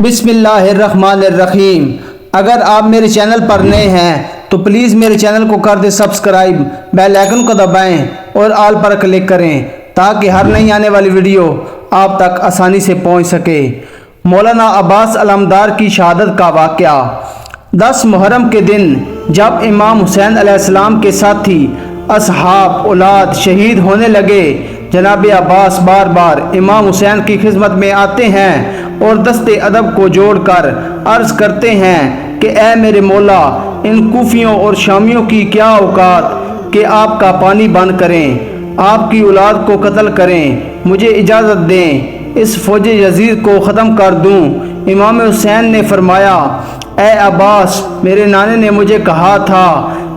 بسم اللہ الرحمن الرحیم۔ اگر آپ میرے چینل پر نئے ہیں تو پلیز میرے چینل کو کر دیں سبسکرائب، بیل آئیکن کو دبائیں اور آل پر کلک کریں تاکہ ہر نئی آنے والی ویڈیو آپ تک آسانی سے پہنچ سکے۔ مولانا عباس علمدار کی شہادت کا واقعہ۔ 10 محرم کے دن جب امام حسین علیہ السلام کے ساتھی اصحاب اولاد شہید ہونے لگے، جناب عباس بار بار امام حسین کی خدمت میں آتے ہیں اور دست ادب کو جوڑ کر عرض کرتے ہیں کہ اے میرے مولا، ان کوفیوں اور شامیوں کی کیا اوقات کہ آپ کا پانی بند کریں، آپ کی اولاد کو قتل کریں، مجھے اجازت دیں اس فوج یزید کو ختم کر دوں۔ امام حسین نے فرمایا، اے عباس، میرے نانے نے مجھے کہا تھا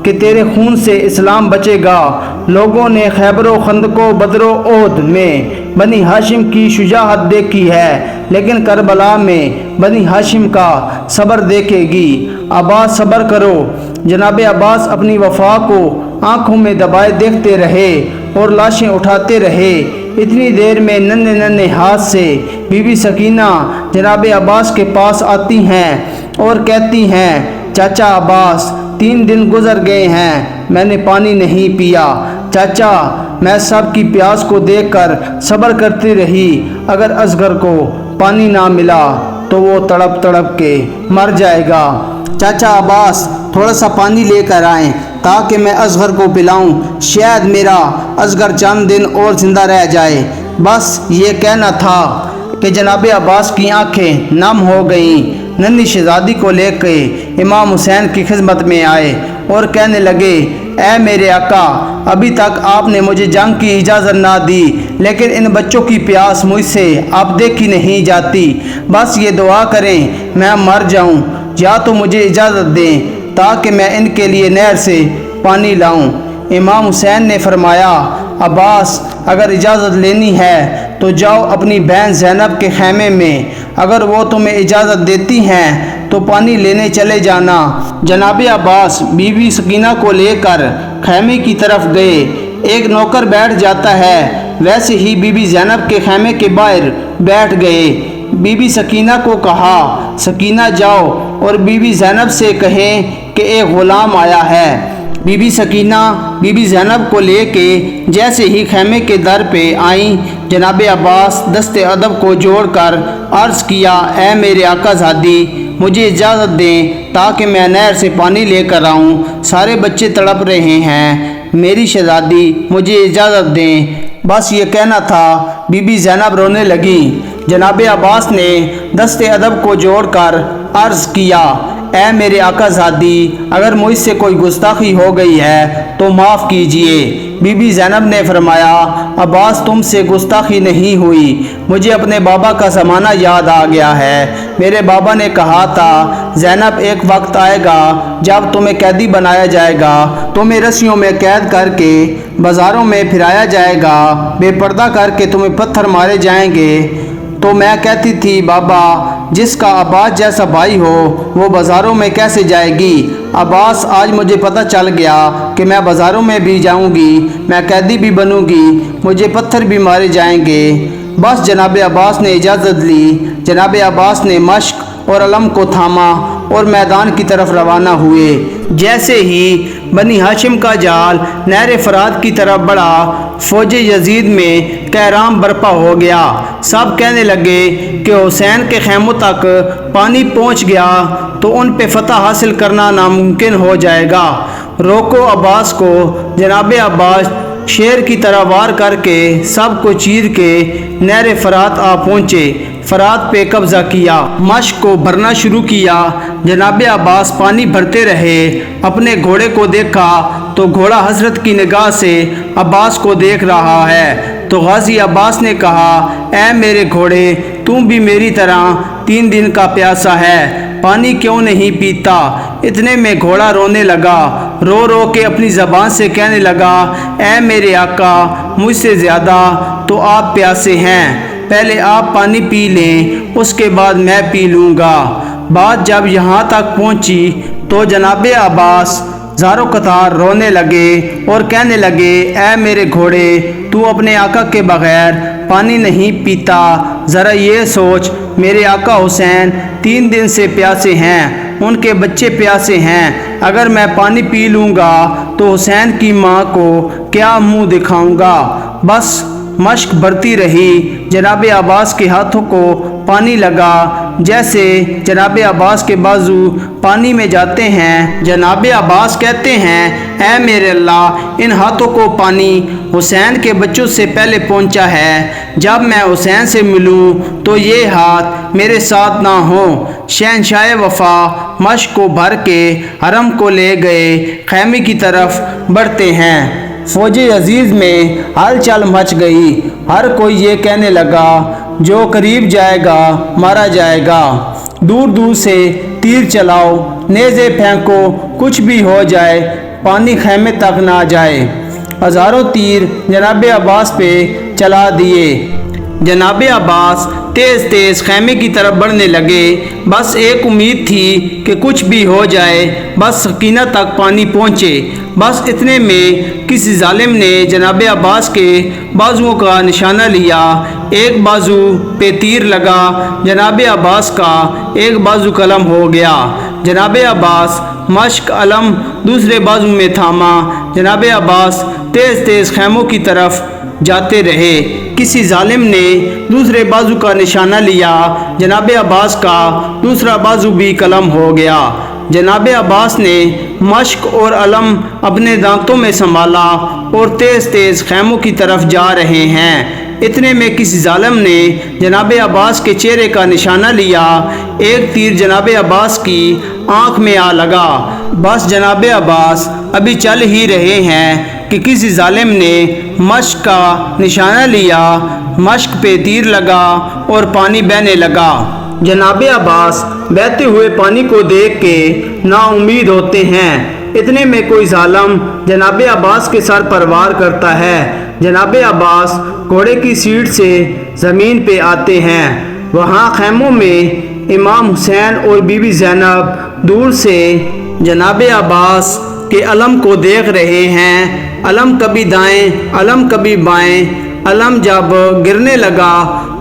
کہ تیرے خون سے اسلام بچے گا۔ لوگوں نے خیبر و خندق و بدر و احد میں بنی ہاشم کی شجاعت دیکھی ہے، لیکن کربلا میں بنی ہاشم کا صبر دیکھے گی۔ عباس صبر کرو۔ جناب عباس اپنی وفا کو آنکھوں میں دبائے دیکھتے رہے اور لاشیں اٹھاتے رہے۔ اتنی دیر میں ننھے ہاتھ سے بی بی سکینہ جناب عباس کے پاس آتی ہیں اور کہتی ہیں، چاچا عباس، 3 دن گزر گئے ہیں، میں نے پانی نہیں پیا۔ چاچا، میں سب کی پیاس کو دیکھ کر صبر کرتی رہی، اگر اصغر کو پانی نہ ملا تو وہ تڑپ تڑپ کے مر جائے گا۔ چاچا عباس، تھوڑا سا پانی لے کر آئیں تاکہ میں اصغر کو پلاؤں، شاید میرا اصغر چند دن اور زندہ رہ جائے۔ بس یہ کہنا تھا کہ جناب عباس کی آنکھیں نم ہو گئیں۔ ننھی شہزادی کو لے کے امام حسین کی خدمت میں آئے اور کہنے لگے، اے میرے آقا، ابھی تک آپ نے مجھے جنگ کی اجازت نہ دی، لیکن ان بچوں کی پیاس مجھ سے اب دیکھی نہیں جاتی۔ بس یہ دعا کریں میں مر جاؤں، یا تو مجھے اجازت دیں تاکہ میں ان کے لیے نہر سے پانی لاؤں۔ امام حسین نے فرمایا، عباس، اگر اجازت لینی ہے تو جاؤ اپنی بہن زینب کے خیمے میں، اگر وہ تمہیں اجازت دیتی ہیں تو پانی لینے چلے جانا۔ جناب عباس بی بی سکینہ کو لے کر خیمے کی طرف گئے۔ ایک نوکر بیٹھ جاتا ہے، ویسے ہی بی بی زینب کے خیمے کے باہر بیٹھ گئے۔ بی بی سکینہ کو کہا، سکینہ جاؤ اور بی بی زینب سے کہیں کہ ایک غلام آیا ہے۔ بی بی سکینہ بی بی زینب کو لے کے جیسے ہی خیمے کے در پہ آئیں، جناب عباس دست ادب کو جوڑ کر عرض کیا، اے میرے آقا زادی، مجھے اجازت دیں تاکہ میں نہر سے پانی لے کر آؤں، سارے بچے تڑپ رہے ہیں، میری شہزادی مجھے اجازت دیں۔ بس یہ کہنا تھا، بی بی زینب رونے لگی۔ جناب عباس نے دست ادب کو جوڑ کر عرض کیا، اے میرے آقا زادی، اگر مجھ سے کوئی گستاخی ہو گئی ہے تو معاف کیجیے۔ بی بی زینب نے فرمایا، عباس، تم سے گستاخی نہیں ہوئی، مجھے اپنے بابا کا زمانہ یاد آ گیا ہے۔ میرے بابا نے کہا تھا، زینب، ایک وقت آئے گا جب تمہیں قیدی بنایا جائے گا، تمہیں رسیوں میں قید کر کے بازاروں میں پھرایا جائے گا، بے پردہ کر کے تمہیں پتھر مارے جائیں گے۔ تو میں کہتی تھی، بابا، جس کا عباس جیسا بھائی ہو وہ بازاروں میں کیسے جائے گی؟ عباس، آج مجھے پتہ چل گیا کہ میں بازاروں میں بھی جاؤں گی، میں قیدی بھی بنوں گی، مجھے پتھر بھی مارے جائیں گے۔ بس جناب عباس نے اجازت لی۔ جناب عباس نے مشق اور علم کو تھاما اور میدان کی طرف روانہ ہوئے۔ جیسے ہی بنی ہاشم کا جال نہر فرات کی طرف بڑھا، فوج یزید میں قہرام برپا ہو گیا۔ سب کہنے لگے کہ حسین کے خیموں تک پانی پہنچ گیا تو ان پہ فتح حاصل کرنا ناممکن ہو جائے گا۔ روکو عباس کو۔ جناب عباس شیر کی طرح وار کر کے سب کو چیر کے نہر فرات آ پہنچے، فرات پہ قبضہ کیا، مشق کو بھرنا شروع کیا۔ جناب عباس پانی بھرتے رہے۔ اپنے گھوڑے کو دیکھا تو گھوڑا حضرت کی نگاہ سے عباس کو دیکھ رہا ہے، تو غازی عباس نے کہا، اے میرے گھوڑے، تم بھی میری طرح 3 دن کا پیاسا ہے، پانی کیوں نہیں پیتا؟ اتنے میں گھوڑا رونے لگا، رو رو کے اپنی زبان سے کہنے لگا، اے میرے آقا، مجھ سے زیادہ تو آپ پیاسے ہیں، پہلے آپ پانی پی لیں، اس کے بعد میں پی لوں گا۔ بات جب یہاں تک پہنچی تو جناب عباس زارو قطار رونے لگے اور کہنے لگے، اے میرے گھوڑے، تو اپنے آقا کے بغیر پانی نہیں پیتا، ذرا یہ سوچ میرے آقا حسین 3 دن سے پیاسے ہیں، ان کے بچے پیاسے ہیں، اگر میں پانی پی لوں گا تو حسین کی ماں کو کیا منہ دکھاؤں گا؟ بس مشق بڑھتی رہی۔ جناب عباس کے ہاتھوں کو پانی لگا، جیسے جناب عباس کے بازو پانی میں جاتے ہیں۔ جناب عباس کہتے ہیں، اے میرے اللہ، ان ہاتھوں کو پانی حسین کے بچوں سے پہلے پہنچا ہے، جب میں حسین سے ملوں تو یہ ہاتھ میرے ساتھ نہ ہوں۔ شہنشاہ وفا مشق کو بھر کے حرم کو لے گئے، خیمے کی طرف بڑھتے ہیں۔ فوج عزیز میں ہلچل مچ گئی، ہر کوئی یہ کہنے لگا، جو قریب جائے گا مارا جائے گا، دور دور سے تیر چلاؤ، نیزے پھینکو، کچھ بھی ہو جائے، پانی خیمے تک نہ جائے۔ ہزاروں تیر جناب عباس پہ چلا دیے۔ جناب عباس تیز تیز خیمے کی طرف بڑھنے لگے، بس ایک امید تھی کہ کچھ بھی ہو جائے، بس سکینہ تک پانی پہنچے۔ بس اتنے میں کسی ظالم نے جناب عباس کے بازوؤں کا نشانہ لیا، ایک بازو پہ تیر لگا، جناب عباس کا ایک بازو قلم ہو گیا۔ جناب عباس مشق علم دوسرے بازو میں تھاما، جناب عباس تیز تیز خیموں کی طرف جاتے رہے۔ کسی ظالم نے دوسرے بازو کا نشانہ لیا، جناب عباس کا دوسرا بازو بھی قلم ہو گیا۔ جناب عباس نے مشق اور علم اپنے دانتوں میں سنبھالا اور تیز تیز خیموں کی طرف جا رہے ہیں۔ اتنے میں کسی ظالم نے جناب عباس کے چہرے کا نشانہ لیا، ایک تیر جناب عباس کی آنکھ میں آ لگا۔ بس جناب عباس ابھی چل ہی رہے ہیں کہ کسی ظالم نے مشق کا نشانہ لیا، مشق پہ تیر لگا اور پانی بہنے لگا۔ جناب عباس بہتے ہوئے پانی کو دیکھ کے نا امید ہوتے ہیں۔ اتنے میں کوئی ظالم جناب عباس کے سر پر وار کرتا ہے۔ جناب عباس گھوڑے کی سیٹ سے زمین پہ آتے ہیں۔ وہاں خیموں میں امام حسین اور بی بی زینب دور سے جناب عباس کے علم کو دیکھ رہے ہیں، علم کبھی دائیں، علم کبھی بائیں۔ علم جب گرنے لگا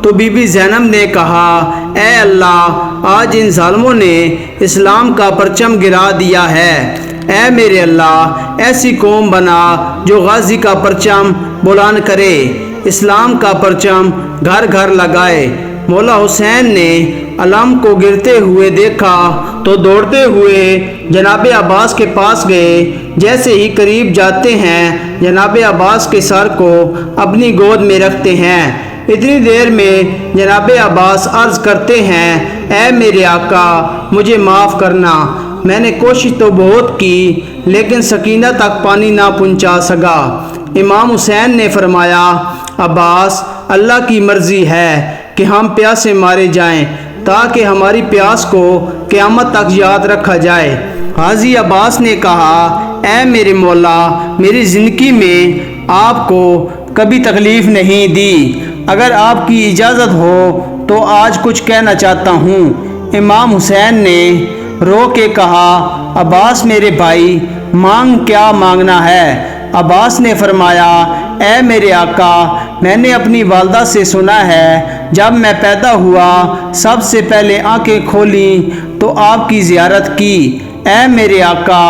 تو بی بی زینب نے کہا، اے اللہ، آج ان ظالموں نے اسلام کا پرچم گرا دیا ہے۔ اے میرے اللہ، ایسی قوم بنا جو غازی کا پرچم بلند کرے، اسلام کا پرچم گھر گھر لگائے۔ مولا حسین نے علم کو گرتے ہوئے دیکھا تو دوڑتے ہوئے جناب عباس کے پاس گئے۔ جیسے ہی قریب جاتے ہیں، جناب عباس کے سر کو اپنی گود میں رکھتے ہیں۔ اتنی دیر میں جناب عباس عرض کرتے ہیں، اے میرے آقا، مجھے معاف کرنا، میں نے کوشش تو بہت کی لیکن سکینہ تک پانی نہ پہنچا سکا۔ امام حسین نے فرمایا، عباس، اللہ کی مرضی ہے کہ ہم پیاسے مارے جائیں تاکہ ہماری پیاس کو قیامت تک یاد رکھا جائے۔ حاجی عباس نے کہا، اے میرے مولا، میری زندگی میں آپ کو کبھی تکلیف نہیں دی، اگر آپ کی اجازت ہو تو آج کچھ کہنا چاہتا ہوں۔ امام حسین نے رو کے کہا، عباس میرے بھائی، مانگ کیا مانگنا ہے؟ عباس نے فرمایا، اے میرے آقا، میں نے اپنی والدہ سے سنا ہے، جب میں پیدا ہوا سب سے پہلے آنکھیں کھولیں تو آپ کی زیارت کی۔ اے میرے آقا،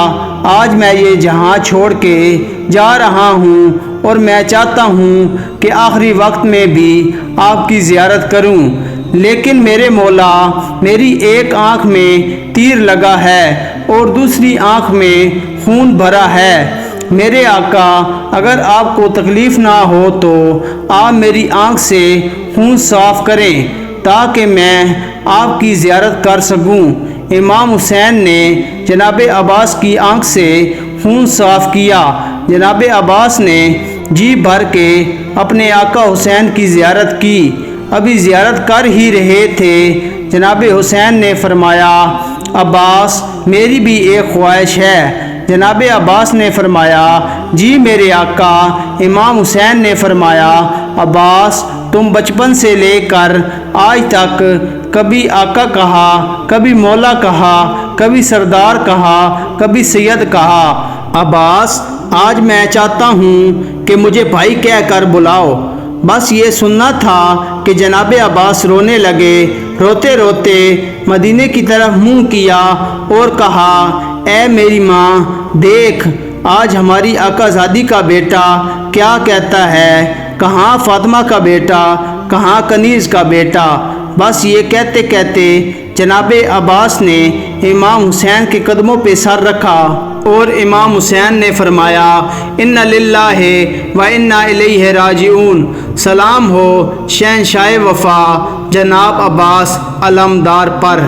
آج میں یہ جہاں چھوڑ کے جا رہا ہوں اور میں چاہتا ہوں کہ آخری وقت میں بھی آپ کی زیارت کروں، لیکن میرے مولا، میری ایک آنکھ میں تیر لگا ہے اور دوسری آنکھ میں خون بھرا ہے۔ میرے آقا، اگر آپ کو تکلیف نہ ہو تو آپ میری آنکھ سے خون صاف کریں تاکہ میں آپ کی زیارت کر سکوں۔ امام حسین نے جناب عباس کی آنکھ سے خون صاف کیا۔ جناب عباس نے جی بھر کے اپنے آقا حسین کی زیارت کی۔ ابھی زیارت کر ہی رہے تھے، جناب حسین نے فرمایا، عباس، میری بھی ایک خواہش ہے۔ جناب عباس نے فرمایا، جی میرے آقا۔ امام حسین نے فرمایا، عباس، تم بچپن سے لے کر آج تک کبھی آقا کہا، کبھی مولا کہا، کبھی سردار کہا، کبھی سید کہا۔ عباس، آج میں چاہتا ہوں کہ مجھے بھائی کہہ کر بلاؤ، بس یہ سننا تھا کہ جناب عباس رونے لگے۔ روتے روتے مدینے کی طرف منہ کیا اور کہا اے میری ماں دیکھ آج ہماری آقا زادی کا بیٹا کیا کہتا ہے، کہاں فاطمہ کا بیٹا، کہاں کنیز کا بیٹا۔ بس یہ کہتے کہتے جناب عباس نے امام حسین کے قدموں پہ سر رکھا اور امام حسین نے فرمایا انا للہ و انا الیہ راجعون، سلام ہو شہنشاہ وفا جناب عباس علمدار پر۔